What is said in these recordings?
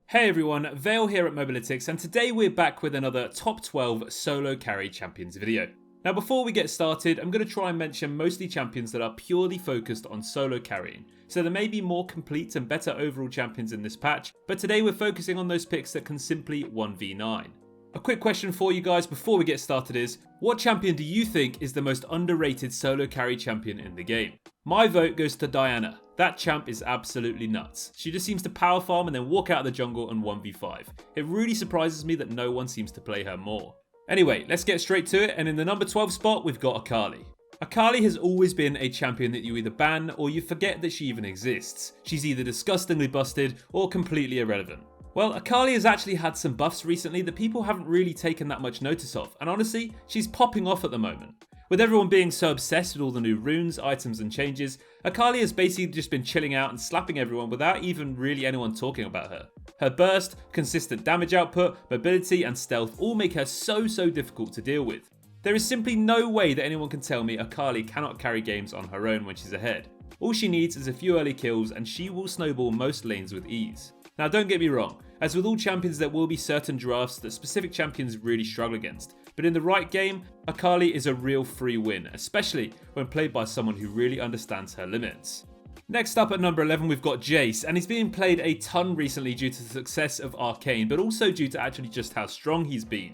Hey everyone, Vale here at Mobalytics, and today we're back with another top 12 solo carry champions video. Now before we get started, I'm going to try and mention mostly champions that are purely focused on solo carrying, so there may be more complete and better overall champions in this patch, but today we're focusing on those picks that can simply 1v9. A quick question for you guys before we get started is, what champion do you think is the most underrated solo carry champion in the game? My vote goes to Diana. That champ is absolutely nuts. She just seems to power farm and then walk out of the jungle and 1v5. It really surprises me that no one seems to play her more. Anyway, let's get straight to it, and in the number 12 spot we've got Akali. Akali has always been a champion that you either ban or you forget that she even exists. She's either disgustingly busted or completely irrelevant. Well, Akali has actually had some buffs recently that people haven't really taken that much notice of, and honestly, she's popping off at the moment. With everyone being so obsessed with all the new runes, items and changes, Akali has basically just been chilling out and slapping everyone without even really anyone talking about her. Her burst, consistent damage output, mobility and stealth all make her so difficult to deal with. There is simply no way that anyone can tell me Akali cannot carry games on her own when she's ahead. All she needs is a few early kills and she will snowball most lanes with ease. Now don't get me wrong, as with all champions there will be certain drafts that specific champions really struggle against, but in the right game, Akali is a real free win, especially when played by someone who really understands her limits. Next up at number 11 we've got Jace, and he's being played a ton recently due to the success of Arcane, but also due to actually just how strong he's been.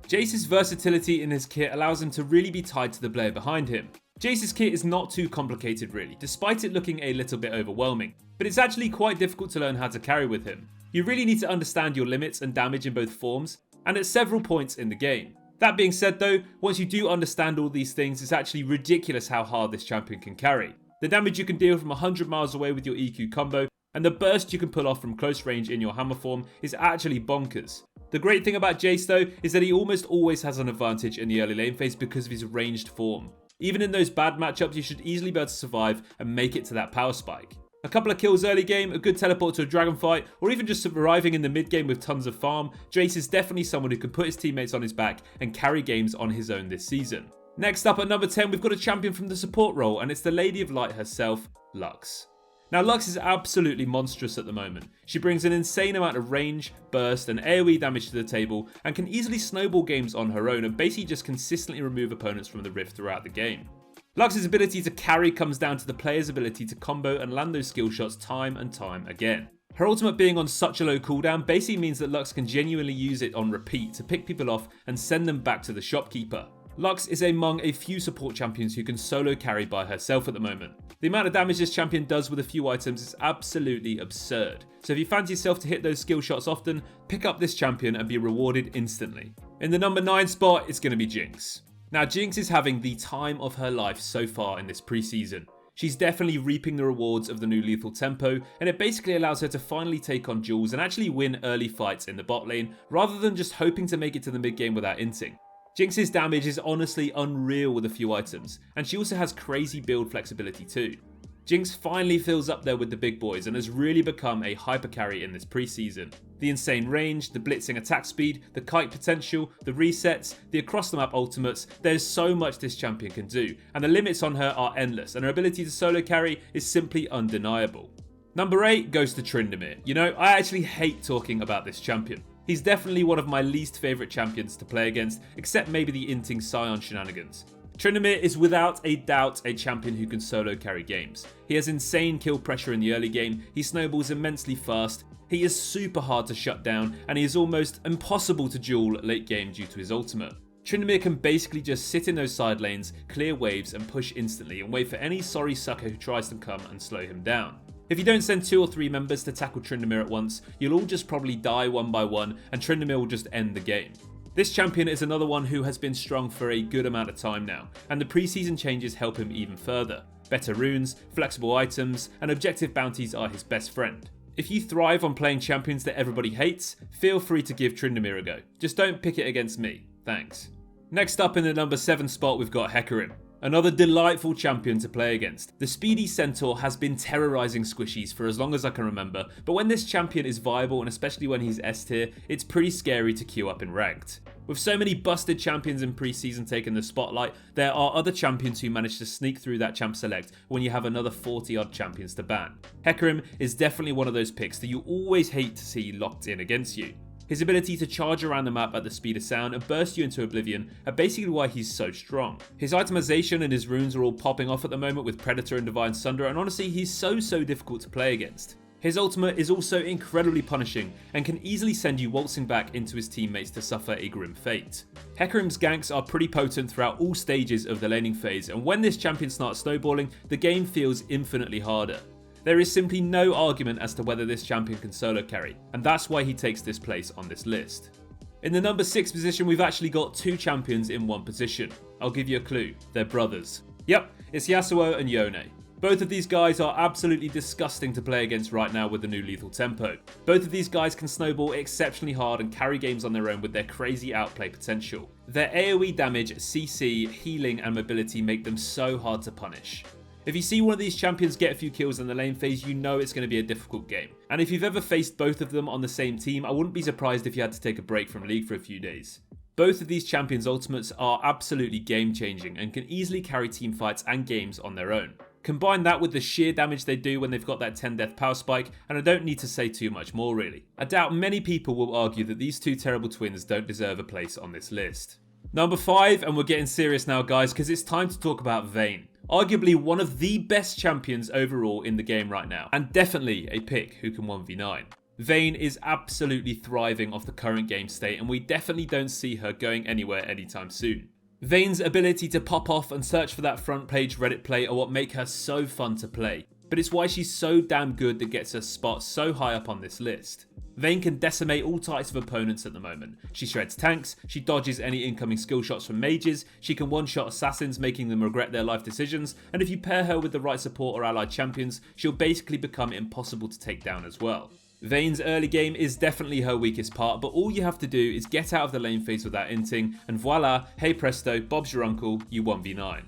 Jace's versatility in his kit allows him to really be tied to the player behind him. Jace's kit is not too complicated really, despite it looking a little bit overwhelming, but it's actually quite difficult to learn how to carry with him. You really need to understand your limits and damage in both forms, and at several points in the game. That being said though, once you do understand all these things, it's actually ridiculous how hard this champion can carry. The damage you can deal from 100 miles away with your EQ combo, and the burst you can pull off from close range in your hammer form is actually bonkers. The great thing about Jace though, is that he almost always has an advantage in the early lane phase because of his ranged form. Even in those bad matchups, you should easily be able to survive and make it to that power spike. A couple of kills early game, a good teleport to a dragon fight, or even just arriving in the mid game with tons of farm, Jace is definitely someone who can put his teammates on his back and carry games on his own this season. Next up at number 10, we've got a champion from the support role, and it's the Lady of Light herself, Lux. Now Lux is absolutely monstrous at the moment. She brings an insane amount of range, burst and AoE damage to the table and can easily snowball games on her own and basically just consistently remove opponents from the rift throughout the game. Lux's ability to carry comes down to the player's ability to combo and land those skill shots time and time again. Her ultimate being on such a low cooldown basically means that Lux can genuinely use it on repeat to pick people off and send them back to the shopkeeper. Lux is among a few support champions who can solo carry by herself at the moment. The amount of damage this champion does with a few items is absolutely absurd. So if you fancy yourself to hit those skill shots often, pick up this champion and be rewarded instantly. In the number 9 spot, it's going to be Jinx. Now Jinx is having the time of her life so far in this preseason. She's definitely reaping the rewards of the new lethal tempo, and it basically allows her to finally take on Jules and actually win early fights in the bot lane, rather than just hoping to make it to the mid game without inting. Jinx's damage is honestly unreal with a few items, and she also has crazy build flexibility too. Jinx finally fills up there with the big boys and has really become a hyper carry in this preseason. The insane range, the blitzing attack speed, the kite potential, the resets, the across the map ultimates, there's so much this champion can do, and the limits on her are endless, and her ability to solo carry is simply undeniable. Number 8 goes to Tryndamere. You know, I actually hate talking about this champion. He's definitely one of my least favourite champions to play against, except maybe the inting Scion shenanigans. Tryndamere is without a doubt a champion who can solo carry games. He has insane kill pressure in the early game, he snowballs immensely fast, he is super hard to shut down, and he is almost impossible to duel late game due to his ultimate. Tryndamere can basically just sit in those side lanes, clear waves and push instantly and wait for any sorry sucker who tries to come and slow him down. If you don't send 2 or 3 members to tackle Tryndamere at once, you'll all just probably die one by one and Tryndamere will just end the game. This champion is another one who has been strong for a good amount of time now, and the preseason changes help him even further. Better runes, flexible items, and objective bounties are his best friend. If you thrive on playing champions that everybody hates, feel free to give Tryndamere a go. Just don't pick it against me. Thanks. Next up in the number 7 spot we've got Hecarim. Another delightful champion to play against. The speedy centaur has been terrorizing squishies for as long as I can remember, but when this champion is viable and especially when he's S tier, it's pretty scary to queue up in ranked. With so many busted champions in preseason taking the spotlight, there are other champions who manage to sneak through that champ select when you have another 40 odd champions to ban. Hecarim is definitely one of those picks that you always hate to see locked in against you. His ability to charge around the map at the speed of sound and burst you into oblivion are basically why he's so strong. His itemization and his runes are all popping off at the moment with Predator and Divine Sunder, and honestly he's so difficult to play against. His ultimate is also incredibly punishing and can easily send you waltzing back into his teammates to suffer a grim fate. Hecarim's ganks are pretty potent throughout all stages of the laning phase, and when this champion starts snowballing, the game feels infinitely harder. There is simply no argument as to whether this champion can solo carry, and that's why he takes this place on this list. In the number 6 position, we've actually got 2 champions in one position. I'll give you a clue, they're brothers. Yep, it's Yasuo and Yone. Both of these guys are absolutely disgusting to play against right now with the new lethal tempo. Both of these guys can snowball exceptionally hard and carry games on their own with their crazy outplay potential. Their AoE damage, CC, healing and mobility make them so hard to punish. If you see one of these champions get a few kills in the lane phase, you know it's going to be a difficult game. And if you've ever faced both of them on the same team, I wouldn't be surprised if you had to take a break from League for a few days. Both of these champions' ultimates are absolutely game changing and can easily carry team fights and games on their own. Combine that with the sheer damage they do when they've got that 10 death power spike, and I don't need to say too much more really. I doubt many people will argue that these two terrible twins don't deserve a place on this list. Number 5, and we're getting serious now guys, because it's time to talk about Vale. Arguably one of the best champions overall in the game right now, and definitely a pick who can 1v9. Vale is absolutely thriving off the current game state, and we definitely don't see her going anywhere anytime soon. Vayne's ability to pop off and search for that front page Reddit play are what make her so fun to play, but it's why she's so damn good that gets her spot so high up on this list. Vayne can decimate all types of opponents at the moment. She shreds tanks, she dodges any incoming skill shots from mages, she can one-shot assassins making them regret their life decisions, and if you pair her with the right support or allied champions, she'll basically become impossible to take down as well. Vayne's early game is definitely her weakest part, but all you have to do is get out of the lane phase without inting, and voila, hey presto, Bob's your uncle, you 1v9.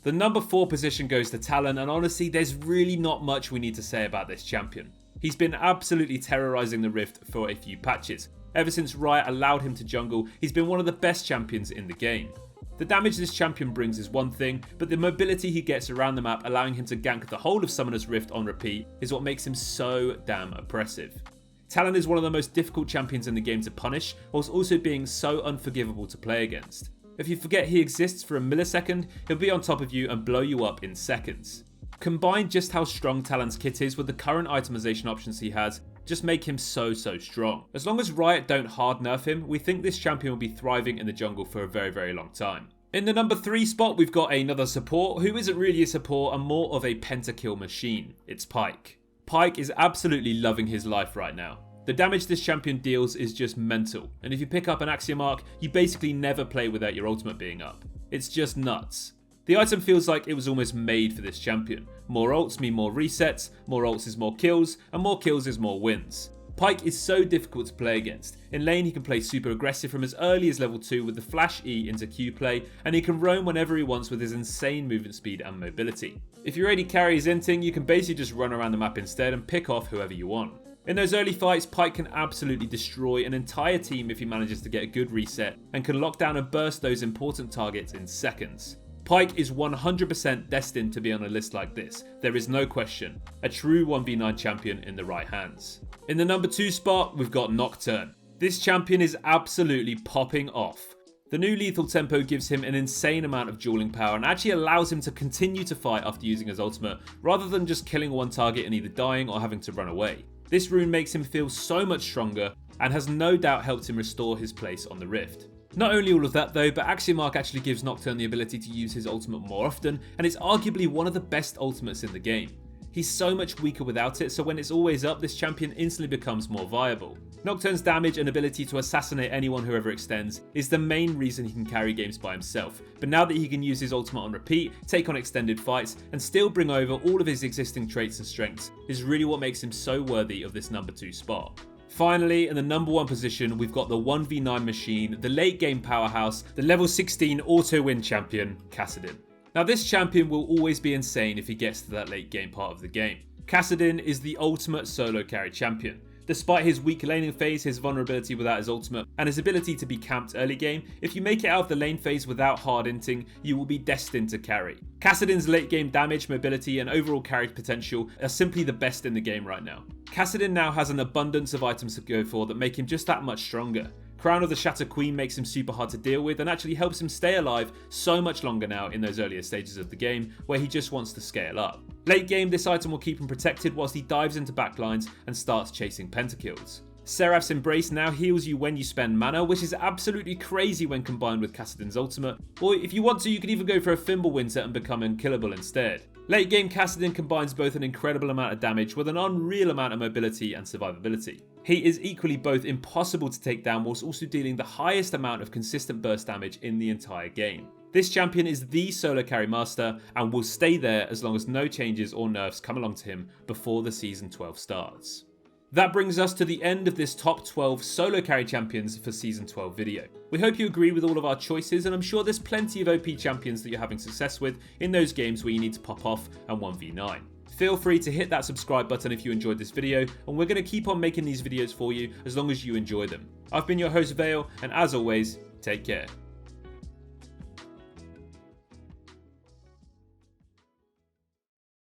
The number 4 position goes to Talon, and honestly there's really not much we need to say about this champion. He's been absolutely terrorising the Rift for a few patches. Ever since Riot allowed him to jungle, he's been one of the best champions in the game. The damage this champion brings is one thing, but the mobility he gets around the map, allowing him to gank the whole of Summoner's Rift on repeat, is what makes him so damn oppressive. Talon is one of the most difficult champions in the game to punish, whilst also being so unforgivable to play against. If you forget he exists for a millisecond, he'll be on top of you and blow you up in seconds. Combine just how strong Talon's kit is with the current itemization options he has, just make him so strong. As long as Riot don't hard nerf him, we think this champion will be thriving in the jungle for a very long time. In the number 3 spot, we've got another support who isn't really a support and more of a pentakill machine. It's Pyke. Pyke is absolutely loving his life right now. The damage this champion deals is just mental, and if you pick up an Axiom Arc, you basically never play without your ultimate being up. It's just nuts. The item feels like it was almost made for this champion. More ults mean more resets, more ults is more kills, and more kills is more wins. Pyke is so difficult to play against. In lane he can play super aggressive from as early as level 2 with the flash E into Q play, and he can roam whenever he wants with his insane movement speed and mobility. If your AD carries inting, you can basically just run around the map instead and pick off whoever you want. In those early fights, Pyke can absolutely destroy an entire team if he manages to get a good reset, and can lock down and burst those important targets in seconds. Pyke is 100% destined to be on a list like this, there is no question. A true 1v9 champion in the right hands. In the number 2 spot, we've got Nocturne. This champion is absolutely popping off. The new lethal tempo gives him an insane amount of dueling power and actually allows him to continue to fight after using his ultimate, rather than just killing one target and either dying or having to run away. This rune makes him feel so much stronger and has no doubt helped him restore his place on the Rift. Not only all of that though, but Axiom Arc actually gives Nocturne the ability to use his ultimate more often, and it's arguably one of the best ultimates in the game. He's so much weaker without it, so when it's always up, this champion instantly becomes more viable. Nocturne's damage and ability to assassinate anyone who ever extends is the main reason he can carry games by himself, but now that he can use his ultimate on repeat, take on extended fights, and still bring over all of his existing traits and strengths is really what makes him so worthy of this number 2 spot. Finally, in the number 1 position, we've got the 1v9 machine, the late game powerhouse, the level 16 auto-win champion, Kassadin. Now this champion will always be insane if he gets to that late game part of the game. Kassadin is the ultimate solo carry champion. Despite his weak laning phase, his vulnerability without his ultimate, and his ability to be camped early game, if you make it out of the lane phase without hard inting, you will be destined to carry. Kassadin's late game damage, mobility, and overall carry potential are simply the best in the game right now. Kassadin now has an abundance of items to go for that make him just that much stronger. Crown of the Shatter Queen makes him super hard to deal with and actually helps him stay alive so much longer now in those earlier stages of the game where he just wants to scale up. Late game, this item will keep him protected whilst he dives into backlines and starts chasing pentakills. Seraph's Embrace now heals you when you spend mana, which is absolutely crazy when combined with Kassadin's ultimate, or if you want to, you can even go for a Fimbulwinter and become unkillable instead. Late game, Kassadin combines both an incredible amount of damage with an unreal amount of mobility and survivability. He is equally both impossible to take down whilst also dealing the highest amount of consistent burst damage in the entire game. This champion is the solo carry master and will stay there as long as no changes or nerfs come along to him before the Season 12 starts. That brings us to the end of this top 12 solo carry champions for Season 12 video. We hope you agree with all of our choices, and I'm sure there's plenty of OP champions that you're having success with in those games where you need to pop off and 1v9. Feel free to hit that subscribe button if you enjoyed this video, and we're going to keep on making these videos for you as long as you enjoy them. I've been your host Vale, and as always, take care.